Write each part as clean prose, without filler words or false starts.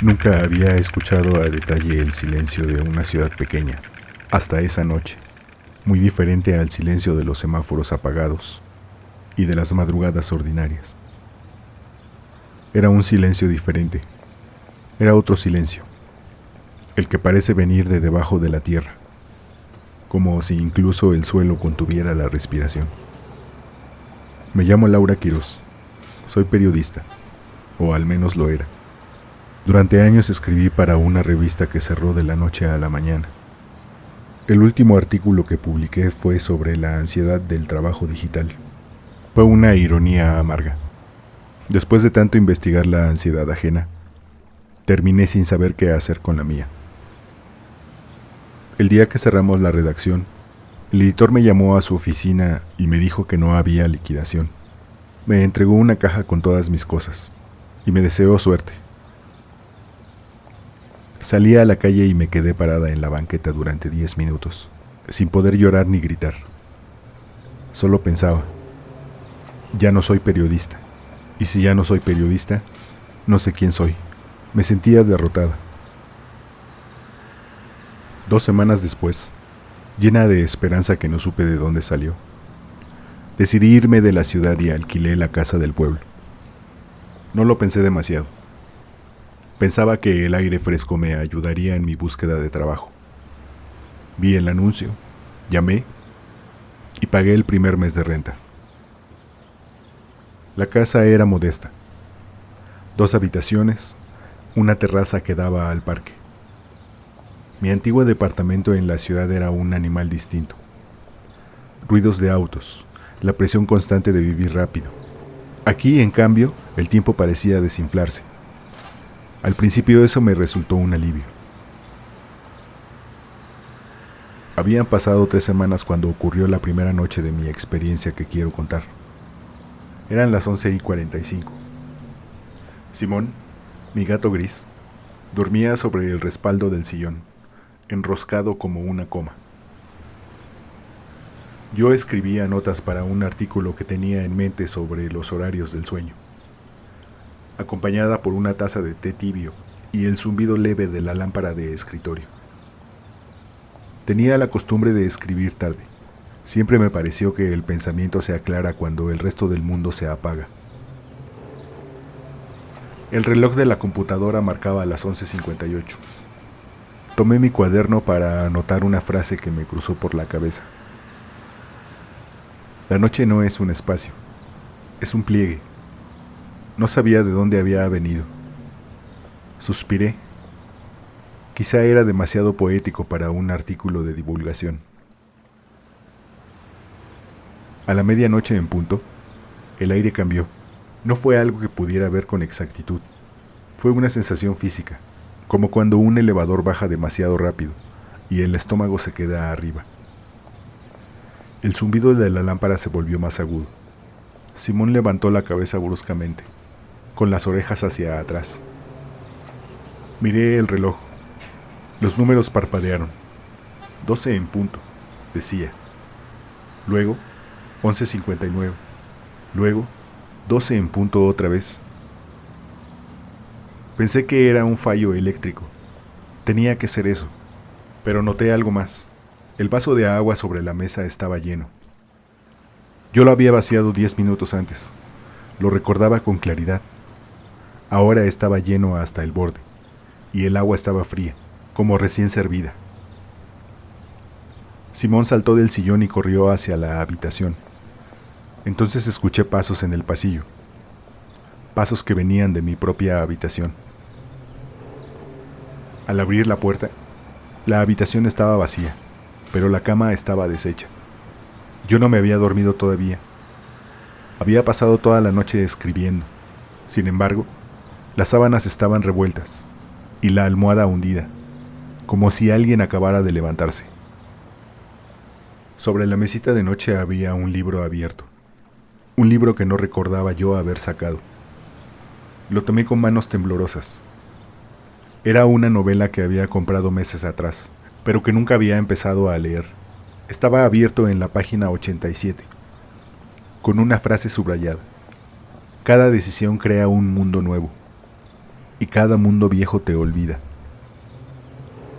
Nunca había escuchado a detalle el silencio de una ciudad pequeña, hasta esa noche, muy diferente al silencio de los semáforos apagados y de las madrugadas ordinarias. Era un silencio diferente, era otro silencio, el que parece venir de debajo de la tierra, como si incluso el suelo contuviera la respiración. Me llamo Laura Quiroz, soy periodista, o al menos lo era. Durante años escribí para una revista que cerró de la noche a la mañana. El último artículo que publiqué fue sobre la ansiedad del trabajo digital. Fue una ironía amarga. Después de tanto investigar la ansiedad ajena, terminé sin saber qué hacer con la mía. El día que cerramos la redacción, el editor me llamó a su oficina y me dijo que no había liquidación. Me entregó una caja con todas mis cosas y me deseó suerte. Salí a la calle y me quedé parada en la banqueta durante 10 minutos, sin poder llorar ni gritar. Solo pensaba, ya no soy periodista, y si ya no soy periodista, no sé quién soy. Me sentía derrotada. 2 semanas después, llena de esperanza que no supe de dónde salió, decidí irme de la ciudad y alquilé la casa del pueblo. No lo pensé demasiado. Pensaba que el aire fresco me ayudaría en mi búsqueda de trabajo. Vi el anuncio, llamé y pagué el primer mes de renta. La casa era modesta. 2 habitaciones, una terraza que daba al parque. Mi antiguo departamento en la ciudad era un animal distinto. Ruidos de autos, la presión constante de vivir rápido. Aquí, en cambio, el tiempo parecía desinflarse. Al principio eso me resultó un alivio. Habían pasado 3 semanas cuando ocurrió la primera noche de mi experiencia que quiero contar. Eran las 11:45. Simón, mi gato gris, dormía sobre el respaldo del sillón, enroscado como una coma. Yo escribía notas para un artículo que tenía en mente sobre los horarios del sueño, acompañada por una taza de té tibio y el zumbido leve de la lámpara de escritorio. Tenía la costumbre de escribir tarde. Siempre me pareció que el pensamiento se aclara cuando el resto del mundo se apaga. El reloj de la computadora marcaba las 11:58. Tomé mi cuaderno para anotar una frase que me cruzó por la cabeza. La noche no es un espacio, es un pliegue. No sabía de dónde había venido. Suspiré. Quizá era demasiado poético para un artículo de divulgación. A la medianoche en punto, el aire cambió. No fue algo que pudiera ver con exactitud. Fue una sensación física, como cuando un elevador baja demasiado rápido y el estómago se queda arriba. El zumbido de la lámpara se volvió más agudo. Simón levantó la cabeza bruscamente, con las orejas hacia atrás. Miré el reloj. Los números parpadearon. 12 en punto, decía. Luego, 11:59. Luego, 12 en punto otra vez. Pensé que era un fallo eléctrico. Tenía que ser eso. Pero noté algo más. El vaso de agua sobre la mesa estaba lleno. Yo lo había vaciado 10 minutos antes. Lo recordaba con claridad. Ahora estaba lleno hasta el borde, y el agua estaba fría, como recién servida. Simón saltó del sillón y corrió hacia la habitación. Entonces escuché pasos en el pasillo, pasos que venían de mi propia habitación. Al abrir la puerta, la habitación estaba vacía, pero la cama estaba deshecha. Yo no me había dormido todavía. Había pasado toda la noche escribiendo. Sin embargo, las sábanas estaban revueltas y la almohada hundida, como si alguien acabara de levantarse. Sobre la mesita de noche había un libro abierto, un libro que no recordaba yo haber sacado. Lo tomé con manos temblorosas. Era una novela que había comprado meses atrás, pero que nunca había empezado a leer. Estaba abierto en la página 87, con una frase subrayada. Cada decisión crea un mundo nuevo, y cada mundo viejo te olvida.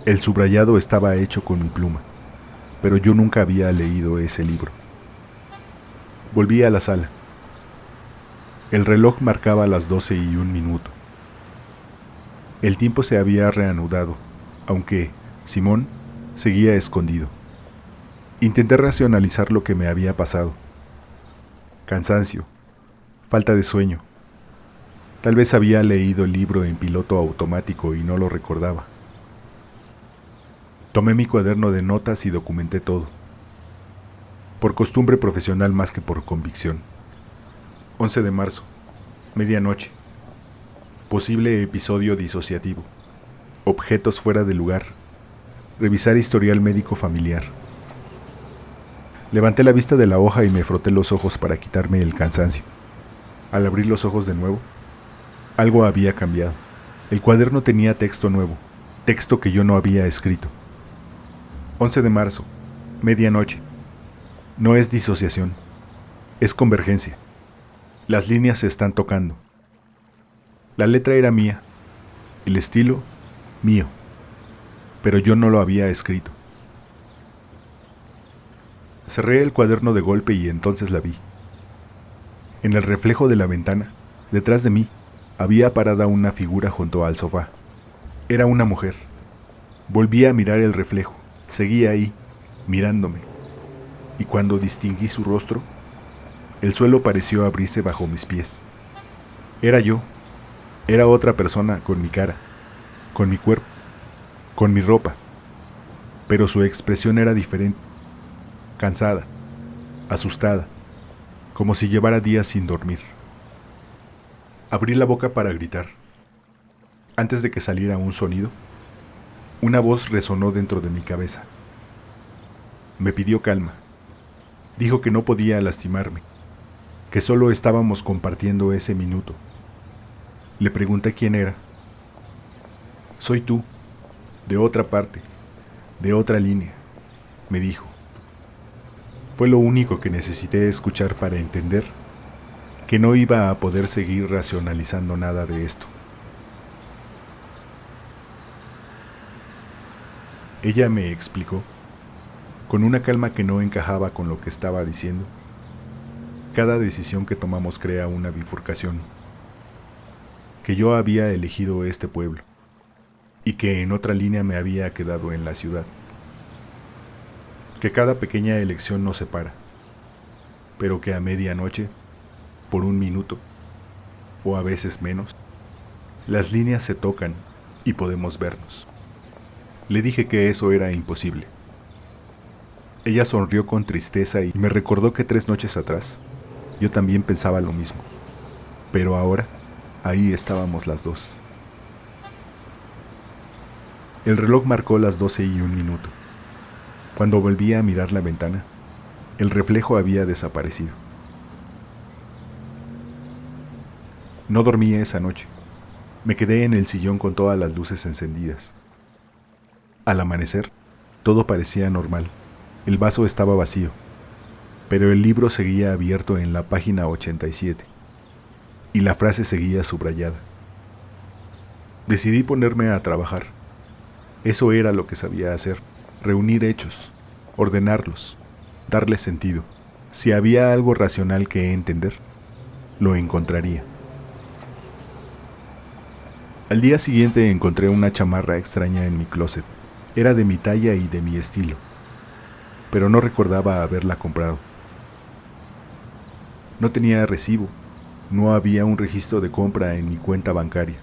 El subrayado estaba hecho con mi pluma, pero yo nunca había leído ese libro. Volví a la sala. El reloj marcaba las 12:01. El tiempo se había reanudado, aunque Simón seguía escondido. Intenté racionalizar lo que me había pasado. Cansancio, falta de sueño. Tal vez había leído el libro en piloto automático y no lo recordaba. Tomé mi cuaderno de notas y documenté todo. Por costumbre profesional más que por convicción. 11 de marzo, medianoche. Posible episodio disociativo. Objetos fuera de lugar. Revisar historial médico familiar. Levanté la vista de la hoja y me froté los ojos para quitarme el cansancio. Al abrir los ojos de nuevo, algo había cambiado. El cuaderno tenía texto nuevo, texto que yo no había escrito. 11 de marzo, medianoche. No es disociación, es convergencia. Las líneas se están tocando. La letra era mía, el estilo mío, pero yo no lo había escrito. Cerré el cuaderno de golpe y entonces la vi. En el reflejo de la ventana, detrás de mí, había parada una figura junto al sofá. Era una mujer. Volví a mirar el reflejo. Seguía ahí, mirándome. Y cuando distinguí su rostro, el suelo pareció abrirse bajo mis pies. Era yo. Era otra persona con mi cara, con mi cuerpo, con mi ropa. Pero su expresión era diferente. Cansada, asustada, como si llevara días sin dormir. Abrí la boca para gritar. Antes de que saliera un sonido, una voz resonó dentro de mi cabeza. Me pidió calma. Dijo que no podía lastimarme, que solo estábamos compartiendo ese minuto. Le pregunté quién era. Soy tú, de otra parte, de otra línea, me dijo. Fue lo único que necesité escuchar para entender que no iba a poder seguir racionalizando nada de esto. Ella me explicó, con una calma que no encajaba con lo que estaba diciendo. Cada decisión que tomamos crea una bifurcación, que yo había elegido este pueblo y que en otra línea me había quedado en la ciudad. Que cada pequeña elección nos separa, pero que a medianoche, por un minuto, o a veces menos, las líneas se tocan y podemos vernos. Le dije que eso era imposible. Ella sonrió con tristeza y me recordó que 3 noches atrás yo también pensaba lo mismo, pero ahora ahí estábamos las dos. El reloj marcó las 12:01. Cuando volví a mirar la ventana, el reflejo había desaparecido. No dormí esa noche. Me quedé en el sillón con todas las luces encendidas. Al amanecer, todo parecía normal. El vaso estaba vacío, pero el libro seguía abierto en la página 87 y la frase seguía subrayada. Decidí ponerme a trabajar. Eso era lo que sabía hacer. Reunir hechos, ordenarlos, darles sentido. Si había algo racional que entender, lo encontraría. Al día siguiente encontré una chamarra extraña en mi closet. Era de mi talla y de mi estilo, pero no recordaba haberla comprado. No tenía recibo, no había un registro de compra en mi cuenta bancaria.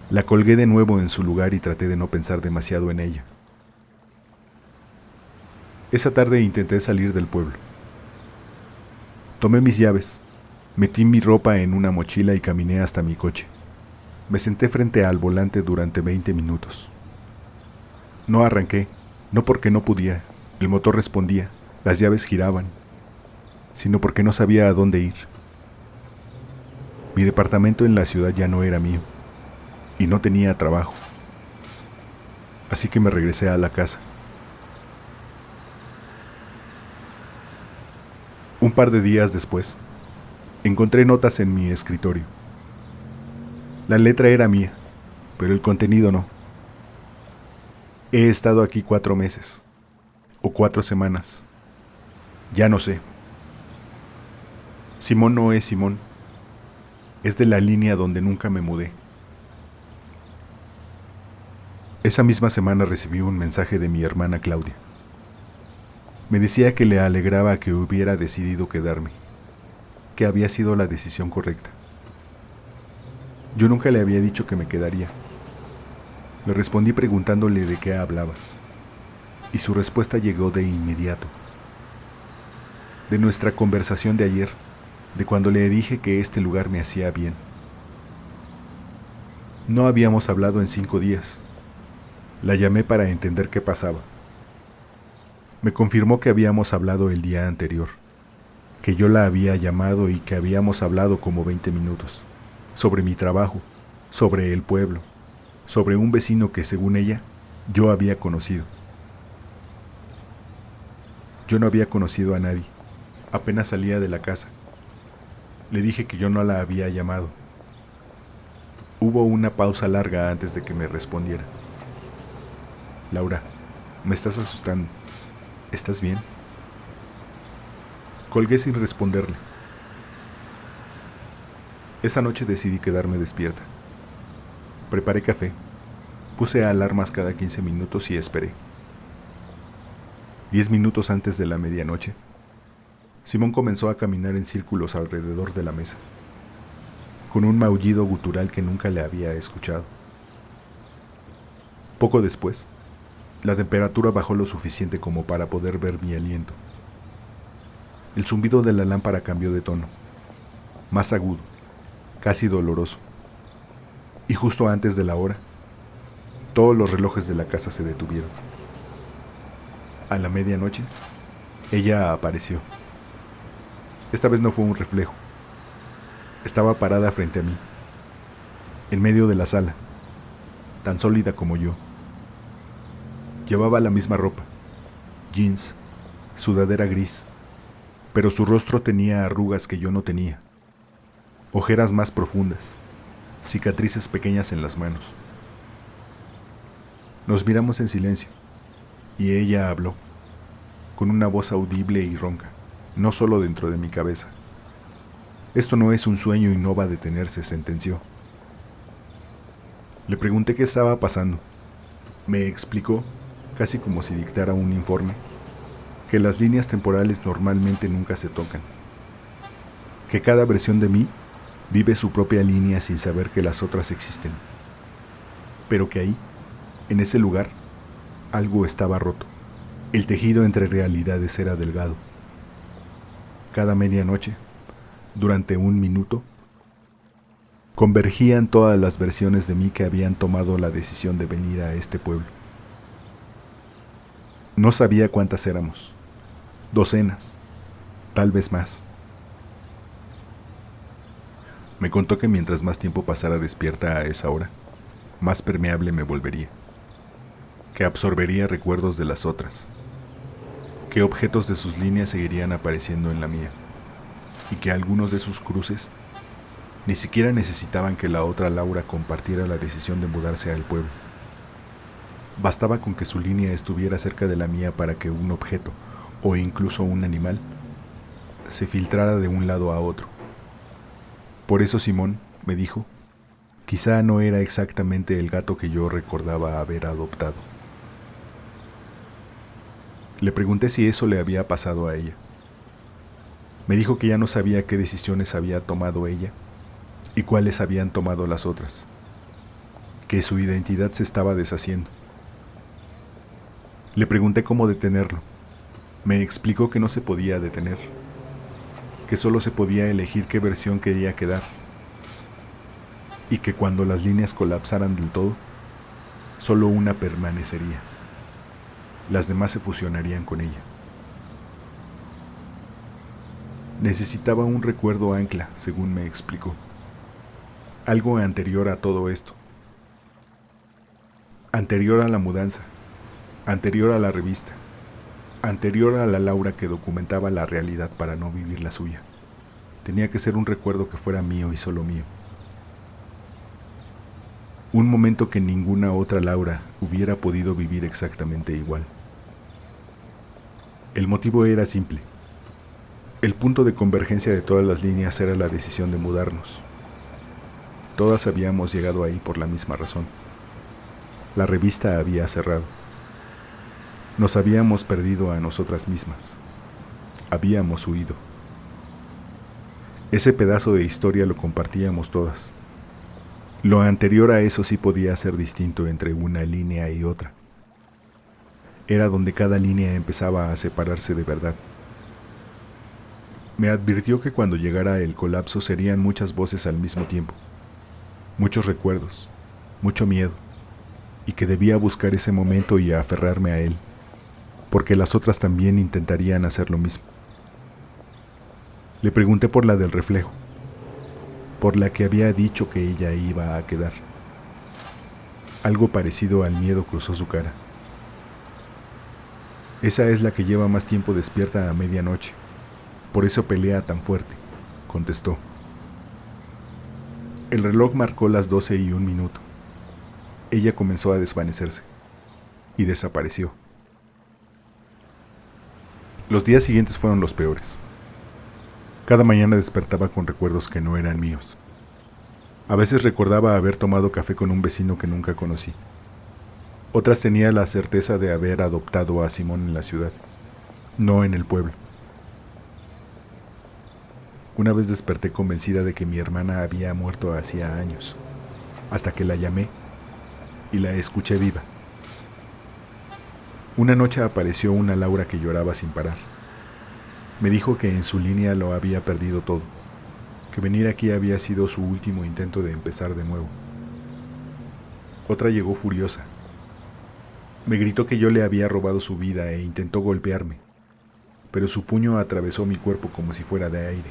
La colgué de nuevo en su lugar y traté de no pensar demasiado en ella. Esa tarde intenté salir del pueblo. Tomé mis llaves, metí mi ropa en una mochila y caminé hasta mi coche. Me senté frente al volante durante 20 minutos. No arranqué, no porque no pudiera, el motor respondía, las llaves giraban, sino porque no sabía a dónde ir. Mi departamento en la ciudad ya no era mío, y no tenía trabajo. Así que me regresé a la casa. Un par de días después, encontré notas en mi escritorio. La letra era mía, pero el contenido no. He estado aquí 4 meses, o 4 semanas. Ya no sé. Simón no es Simón. Es de la línea donde nunca me mudé. Esa misma semana recibí un mensaje de mi hermana Claudia. Me decía que le alegraba que hubiera decidido quedarme, que había sido la decisión correcta. Yo nunca le había dicho que me quedaría. Le respondí preguntándole de qué hablaba, y su respuesta llegó de inmediato. De nuestra conversación de ayer, de cuando le dije que este lugar me hacía bien. No habíamos hablado en 5 días. La llamé para entender qué pasaba. Me confirmó que habíamos hablado el día anterior, que yo la había llamado y que habíamos hablado como 20 minutos, sobre mi trabajo, sobre el pueblo, sobre un vecino que, según ella, yo había conocido. Yo no había conocido a nadie, apenas salía de la casa. Le dije que yo no la había llamado. Hubo una pausa larga antes de que me respondiera. Laura, me estás asustando. ¿Estás bien? Colgué sin responderle. Esa noche decidí quedarme despierta. Preparé café, puse alarmas cada 15 minutos y esperé. 10 minutos antes de la medianoche, Simón comenzó a caminar en círculos alrededor de la mesa, con un maullido gutural que nunca le había escuchado. Poco después, la temperatura bajó lo suficiente como para poder ver mi aliento. El zumbido de la lámpara cambió de tono, más agudo, casi doloroso. Y justo antes de la hora, todos los relojes de la casa se detuvieron. A la medianoche, ella apareció. Esta vez no fue un reflejo. Estaba parada frente a mí, en medio de la sala, tan sólida como yo. Llevaba la misma ropa, jeans, sudadera gris, pero su rostro tenía arrugas que yo no tenía, ojeras más profundas, cicatrices pequeñas en las manos. Nos miramos en silencio, y ella habló, con una voz audible y ronca, no solo dentro de mi cabeza. Esto no es un sueño y no va a detenerse, sentenció. Le pregunté qué estaba pasando. Me explicó, casi como si dictara un informe, que las líneas temporales normalmente nunca se tocan, que cada versión de mí vive su propia línea sin saber que las otras existen, pero que ahí, en ese lugar, algo estaba roto. El tejido entre realidades era delgado. Cada medianoche, durante 1 minuto, convergían todas las versiones de mí que habían tomado la decisión de venir a este pueblo. No sabía cuántas éramos, docenas, tal vez más. Me contó que mientras más tiempo pasara despierta a esa hora, más permeable me volvería, que absorbería recuerdos de las otras, que objetos de sus líneas seguirían apareciendo en la mía, y que algunos de sus cruces ni siquiera necesitaban que la otra Laura compartiera la decisión de mudarse al pueblo. Bastaba con que su línea estuviera cerca de la mía para que un objeto, o incluso un animal, se filtrara de un lado a otro. Por eso Simón, me dijo, quizá no era exactamente el gato que yo recordaba haber adoptado. Le pregunté si eso le había pasado a ella. Me dijo que ya no sabía qué decisiones había tomado ella y cuáles habían tomado las otras, que su identidad se estaba deshaciendo. Le pregunté cómo detenerlo. Me explicó que no se podía detener, que solo se podía elegir qué versión quería quedar, y que cuando las líneas colapsaran del todo, solo una permanecería. Las demás se fusionarían con ella. Necesitaba un recuerdo ancla, según me explicó. Algo anterior a todo esto. Anterior a la mudanza. Anterior a la revista. anterior a la Laura que documentaba la realidad para no vivir la suya. Tenía que ser un recuerdo que fuera mío y solo mío. Un momento que ninguna otra Laura hubiera podido vivir exactamente igual. El motivo era simple. El punto de convergencia de todas las líneas era la decisión de mudarnos. Todas habíamos llegado ahí por la misma razón. La revista había cerrado. Nos habíamos perdido a nosotras mismas. Habíamos huido. Ese pedazo de historia lo compartíamos todas. Lo anterior a eso sí podía ser distinto entre una línea y otra. Era donde cada línea empezaba a separarse de verdad. Me advirtió que cuando llegara el colapso serían muchas voces al mismo tiempo, muchos recuerdos, mucho miedo, y que debía buscar ese momento y aferrarme a él, porque las otras también intentarían hacer lo mismo. Le pregunté por la del reflejo, por la que había dicho que ella iba a quedar. Algo parecido al miedo cruzó su cara. Esa es la que lleva más tiempo despierta a medianoche, por eso pelea tan fuerte, contestó. El reloj marcó las 12:01. Ella comenzó a desvanecerse y desapareció. Los días siguientes fueron los peores. Cada mañana despertaba con recuerdos que no eran míos. A veces recordaba haber tomado café con un vecino que nunca conocí. Otras tenía la certeza de haber adoptado a Simón en la ciudad, no en el pueblo. Una vez desperté convencida de que mi hermana había muerto hacía años, hasta que la llamé y la escuché viva. Una noche apareció una Laura que lloraba sin parar. Me dijo que en su línea lo había perdido todo, que venir aquí había sido su último intento de empezar de nuevo. Otra llegó furiosa. Me gritó que yo le había robado su vida e intentó golpearme, pero su puño atravesó mi cuerpo como si fuera de aire.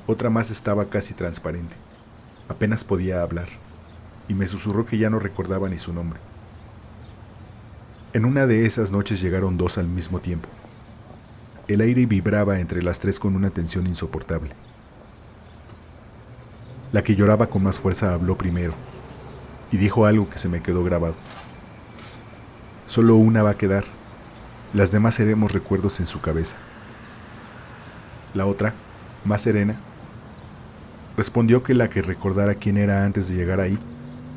Otra más estaba casi transparente. Apenas podía hablar, y me susurró que ya no recordaba ni su nombre. En una de esas noches llegaron dos al mismo tiempo. El aire vibraba entre las tres con una tensión insoportable. La que lloraba con más fuerza habló primero, y dijo algo que se me quedó grabado. Solo una va a quedar, las demás seremos recuerdos en su cabeza. La otra, más serena, respondió que la que recordara quién era antes de llegar ahí,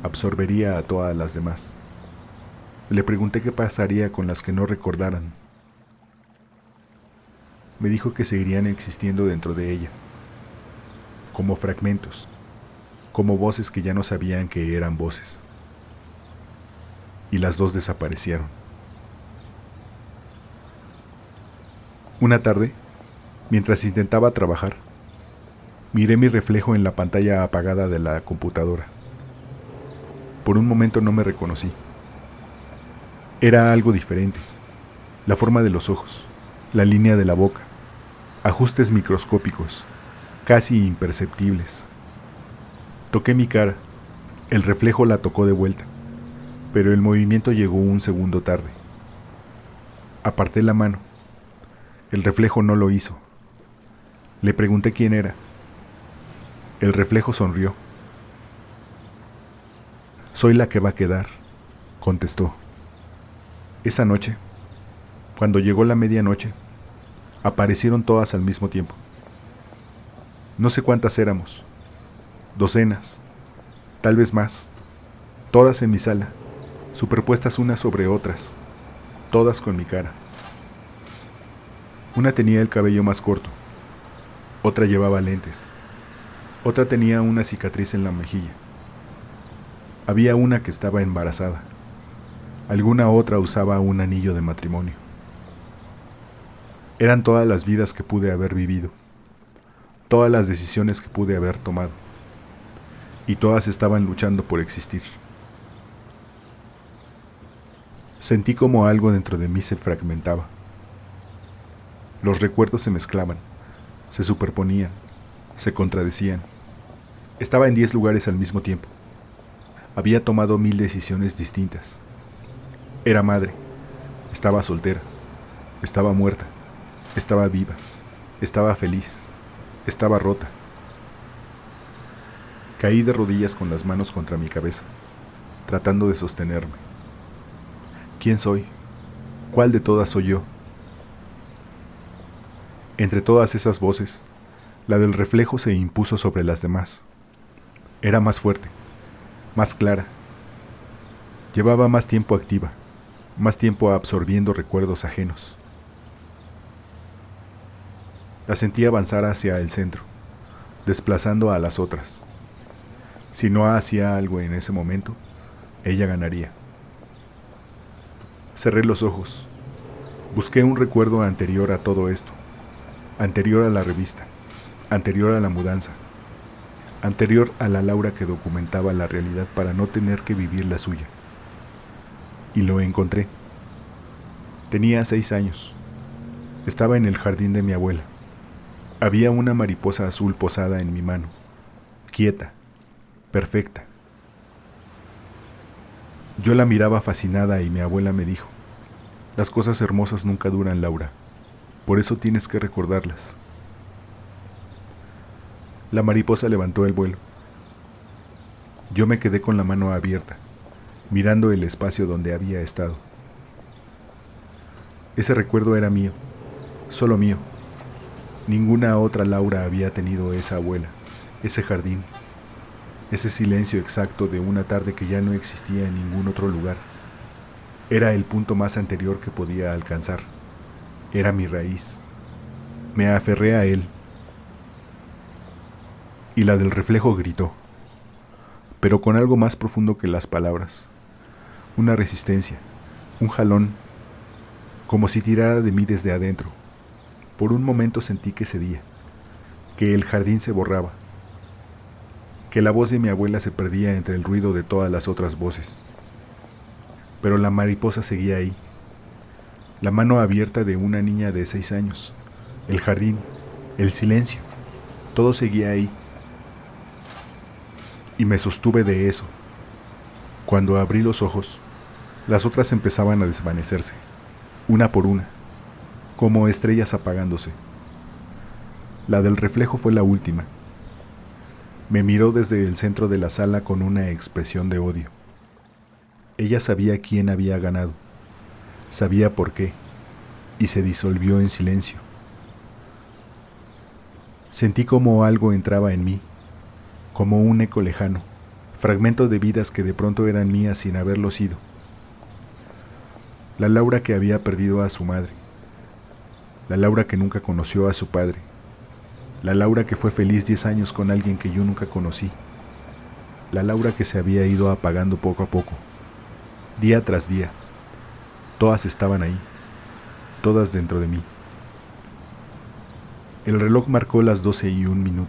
absorbería a todas las demás. Le pregunté qué pasaría con las que no recordaran. Me dijo que seguirían existiendo dentro de ella, como fragmentos, como voces que ya no sabían que eran voces. Y las dos desaparecieron. Una tarde, mientras intentaba trabajar, miré mi reflejo en la pantalla apagada de la computadora. Por un momento no me reconocí. Era algo diferente. La forma de los ojos, la línea de la boca, ajustes microscópicos, casi imperceptibles. Toqué mi cara. El reflejo la tocó de vuelta, pero el movimiento llegó un segundo tarde. Aparté la mano. El reflejo no lo hizo. Le pregunté quién era. El reflejo sonrió. Soy la que va a quedar, contestó. Esa noche, cuando llegó la medianoche, aparecieron todas al mismo tiempo. No sé cuántas éramos, docenas, tal vez más, todas en mi sala, superpuestas unas sobre otras, todas con mi cara. Una tenía el cabello más corto, otra llevaba lentes, otra tenía una cicatriz en la mejilla. Había una que estaba embarazada. Alguna otra usaba un anillo de matrimonio. Eran todas las vidas que pude haber vivido, todas las decisiones que pude haber tomado, y todas estaban luchando por existir. Sentí como algo dentro de mí se fragmentaba. Los recuerdos se mezclaban, se superponían, se contradecían. Estaba en 10 lugares al mismo tiempo. Había tomado 1000 decisiones distintas. Era madre, Estaba soltera, estaba muerta, estaba viva, estaba feliz, estaba rota. Caí de rodillas con las manos contra mi cabeza, tratando de sostenerme. ¿Quién soy? ¿Cuál de todas soy yo? Entre todas esas voces, la del reflejo se impuso sobre las demás. Era más fuerte, más clara. Llevaba más tiempo activa, más tiempo absorbiendo recuerdos ajenos. La sentí avanzar hacia el centro, desplazando a las otras. Si no hacía algo en ese momento, ella ganaría. Cerré los ojos. Busqué un recuerdo anterior a todo esto, anterior a la revista, anterior a la mudanza, anterior a la Laura que documentaba la realidad para no tener que vivir la suya. Y lo encontré. Tenía 6 años. Estaba en el jardín de mi abuela. Había una mariposa azul posada en mi mano, quieta, perfecta. Yo la miraba fascinada y mi abuela me dijo: las cosas hermosas nunca duran, Laura, por eso tienes que recordarlas. La mariposa levantó el vuelo. Yo me quedé con la mano abierta, mirando el espacio donde había estado. Ese recuerdo era mío, solo mío. Ninguna otra Laura había tenido esa abuela, ese jardín, ese silencio exacto de una tarde que ya no existía en ningún otro lugar. Era el punto más anterior que podía alcanzar. Era mi raíz. Me aferré a él. Y la del reflejo gritó, pero con algo más profundo que las palabras. Una resistencia, un jalón, como si tirara de mí desde adentro. Por un momento sentí que cedía, que el jardín se borraba, que la voz de mi abuela se perdía entre el ruido de todas las otras voces. Pero la mariposa seguía ahí, la mano abierta de una niña de 6 años, el jardín, el silencio, todo seguía ahí. Y me sostuve de eso. Cuando abrí los ojos, las otras empezaban a desvanecerse, una por una, como estrellas apagándose. La del reflejo fue la última. Me miró desde el centro de la sala con una expresión de odio. Ella sabía quién había ganado, sabía por qué, y se disolvió en silencio. Sentí como algo entraba en mí, como un eco lejano, fragmento de vidas que de pronto eran mías sin haberlo sido. La Laura que había perdido a su madre, la Laura que nunca conoció a su padre, la Laura que fue feliz 10 años con alguien que yo nunca conocí, la Laura que se había ido apagando poco a poco, día tras día. Todas estaban ahí, todas dentro de mí. El reloj marcó las 12:01.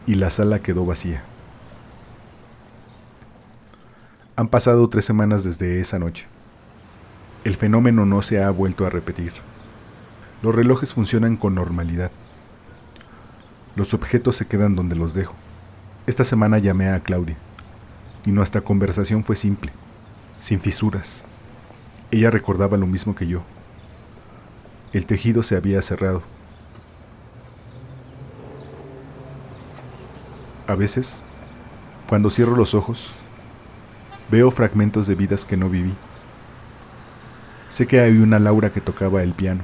Y la sala quedó vacía. Han pasado 3 semanas desde esa noche. El fenómeno no se ha vuelto a repetir. Los relojes funcionan con normalidad. Los objetos se quedan donde los dejo. Esta semana llamé a Claudia, y nuestra conversación fue simple, sin fisuras. Ella recordaba lo mismo que yo. El tejido se había cerrado. A veces, cuando cierro los ojos, veo fragmentos de vidas que no viví. Sé que hay una Laura que tocaba el piano.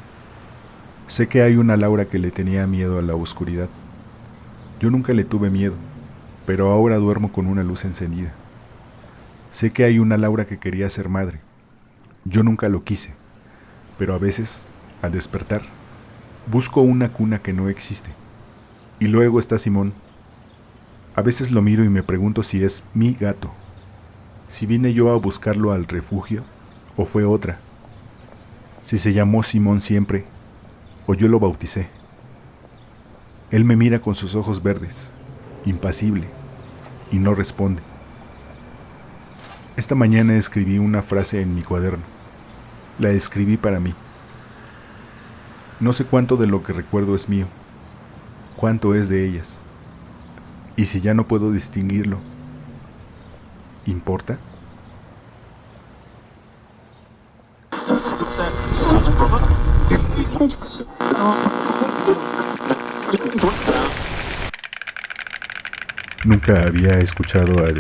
Sé que hay una Laura que le tenía miedo a la oscuridad. Yo nunca le tuve miedo, pero ahora duermo con una luz encendida. Sé que hay una Laura que quería ser madre. Yo nunca lo quise, pero a veces, al despertar, busco una cuna que no existe. Y luego está Simón. A veces lo miro y me pregunto si es mi gato, si vine yo a buscarlo al refugio o fue otra, si se llamó Simón siempre o yo lo bauticé. Él me mira con sus ojos verdes, impasible, y no responde. Esta mañana escribí una frase en mi cuaderno. La escribí para mí. No sé cuánto de lo que recuerdo es mío, cuánto es de ellas. Y si ya no puedo distinguirlo, ¿importa? Nunca había escuchado a